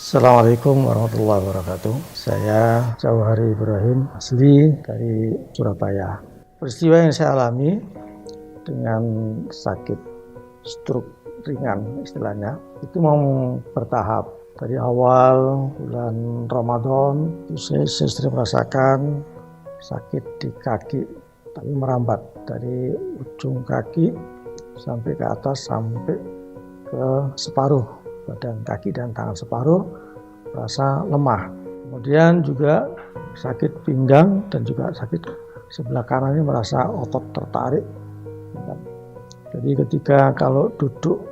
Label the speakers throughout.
Speaker 1: Assalamualaikum warahmatullahi wabarakatuh. Saya Jauhari Ibrahim, asli dari Surabaya. Peristiwa yang saya alami dengan sakit stroke ringan istilahnya, itu mau bertahap. Dari awal bulan Ramadan, saya sering merasakan sakit di kaki, tapi merambat dari ujung kaki sampai ke atas, sampai ke separuh badan kaki dan tangan separuh, rasa lemah. Kemudian juga sakit pinggang dan juga sakit sebelah kanan ini, merasa otot tertarik. Jadi ketika kalau duduk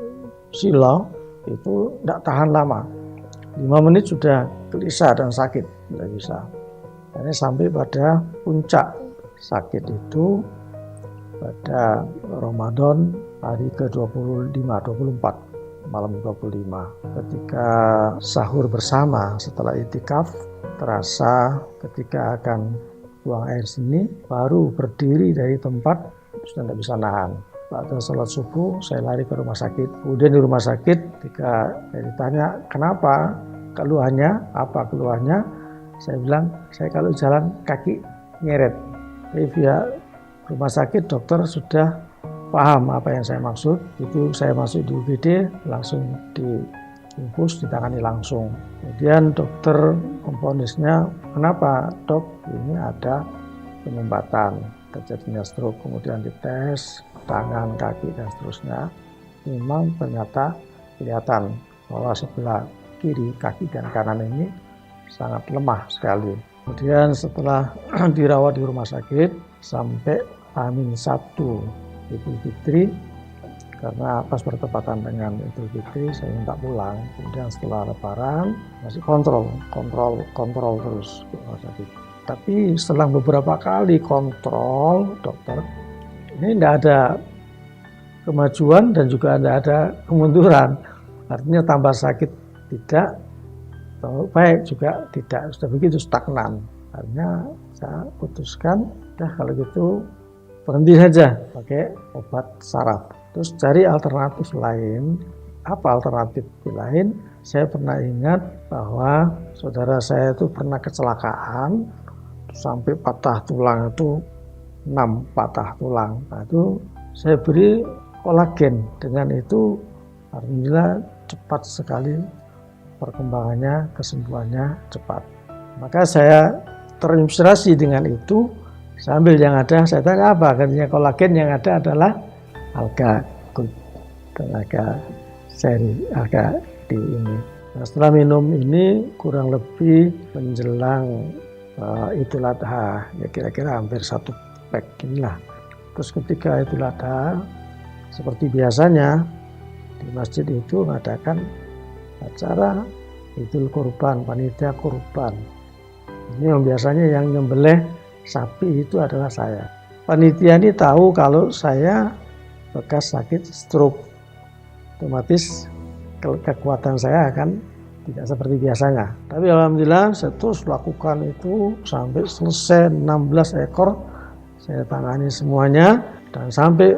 Speaker 1: sila itu tidak tahan lama, 5 menit sudah gelisah dan sakit, tidak bisa. Ini sampai pada puncak sakit itu pada Ramadan hari ke-25, 24. Malam 25, ketika sahur bersama setelah itikaf, terasa ketika akan buang air sini, baru berdiri dari tempat sudah tidak bisa nahan. Pada salat subuh saya lari ke rumah sakit. Kemudian di rumah sakit ketika saya ditanya kenapa, keluhannya apa, keluhannya saya bilang saya kalau jalan kaki nyeret. Tapi via rumah sakit dokter sudah paham apa yang saya maksud. Itu saya masuk di UGD, langsung diinfus, ditangani langsung. Kemudian dokter memvonisnya, kenapa dok, ini ada penyumbatan, terjadinya stroke. Kemudian dites tangan, kaki dan seterusnya, memang ternyata kelihatan bahwa sebelah kiri kaki dan kanan ini sangat lemah sekali. Kemudian setelah dirawat di rumah sakit sampai H-1 Idul Fitri, karena pas bertepatan dengan Idul Fitri saya minta pulang. Kemudian setelah Lebaran masih kontrol terus ke rumah sakit. Tapi setelah beberapa kali kontrol dokter, ini tidak ada kemajuan dan juga tidak ada kemunduran. Artinya tambah sakit tidak, tambah baik juga tidak, sudah begitu stagnan. Akhirnya saya putuskan, kalau gitu berhenti saja pakai obat saraf. Terus cari alternatif lain. Apa alternatif lain? Saya pernah ingat bahwa saudara saya itu pernah kecelakaan sampai patah tulang, itu 6 patah tulang. Nah, itu saya beri kolagen. Dengan itu alhamdulillah cepat sekali perkembangannya, kesembuhannya cepat. Maka saya terinspirasi dengan itu. Sambil yang ada, saya tanya apa? Katanya kolagen yang ada adalah alga good, tenaga seri alga di ini. Nah, setelah minum ini kurang lebih menjelang Idul Adha, ya kira-kira hampir 1 pack inilah. Terus ketika Idul Adha, seperti biasanya di masjid itu mengadakan acara Idul Kurban, panitia kurban. Ini yang biasanya yang nyembelih sapi itu adalah saya. Panitia ini tahu kalau saya bekas sakit stroke, otomatis kekuatan saya akan tidak seperti biasanya. Tapi alhamdulillah saya terus lakukan itu sampai selesai 16 ekor saya tangani semuanya, dan sampai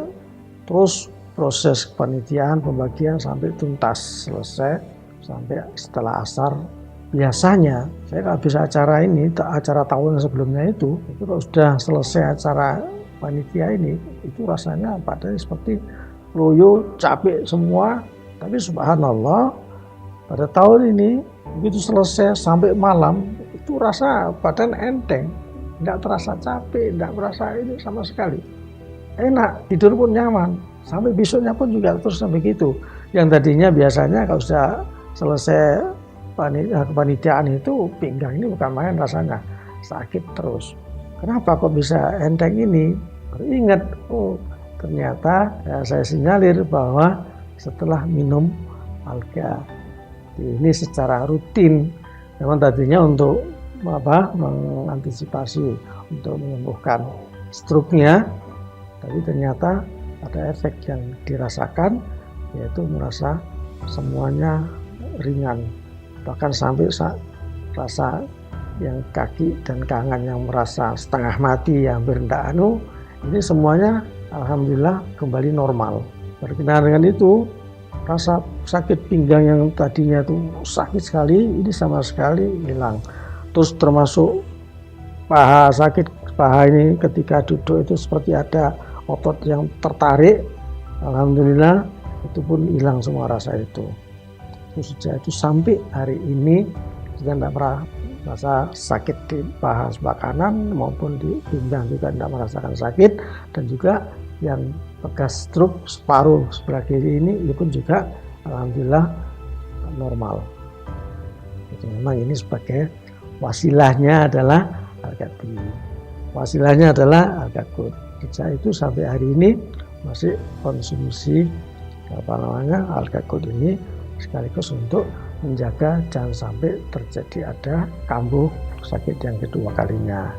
Speaker 1: terus proses kepanitiaan pembagian sampai tuntas selesai, sampai setelah asar. Biasanya saya kalau bisa acara ini, acara tahun sebelumnya itu kalau sudah selesai acara panitia ini, itu rasanya badan seperti loyo, capek semua. Tapi subhanallah, pada tahun ini begitu selesai sampai malam, itu rasa badan enteng, tidak terasa capek, tidak merasa ini sama sekali. Enak, tidur pun nyaman, sampai besoknya pun juga terus begitu. Yang tadinya biasanya kalau sudah selesai kepanitiaan itu pinggang ini bukan main rasanya, sakit terus. Kenapa kok bisa enteng ini? Baru ingat, oh ternyata saya sinyalir bahwa setelah minum alga ini secara rutin, memang tadinya untuk mengantisipasi untuk menyembuhkan stroke-nya, tapi ternyata ada efek yang dirasakan, yaitu merasa semuanya ringan. Bahkan sampai rasa yang kaki dan tangan yang merasa setengah mati, yang hampir tidak ini semuanya alhamdulillah kembali normal. Berkenaan dengan itu, Rasa sakit pinggang yang tadinya tuh sakit sekali, ini sama sekali hilang. Terus termasuk paha, sakit paha ini ketika duduk itu seperti ada otot yang tertarik. Alhamdulillah itu pun hilang semua rasa itu. Sejak itu sampai hari ini kita tidak pernah merasa sakit di paha sebelah kanan maupun di pinggang juga tidak merasakan sakit, dan juga yang bekas stroke separuh sebelah kiri ini pun juga alhamdulillah normal. Jadi memang ini sebagai wasilahnya adalah Al-Ghadbi. Wasilahnya adalah Al-Ghadbi. Sejak itu sampai hari ini masih konsumsi Al-Ghadbi ini sekaligus untuk menjaga jangan sampai terjadi ada kambuh sakit yang kedua kalinya.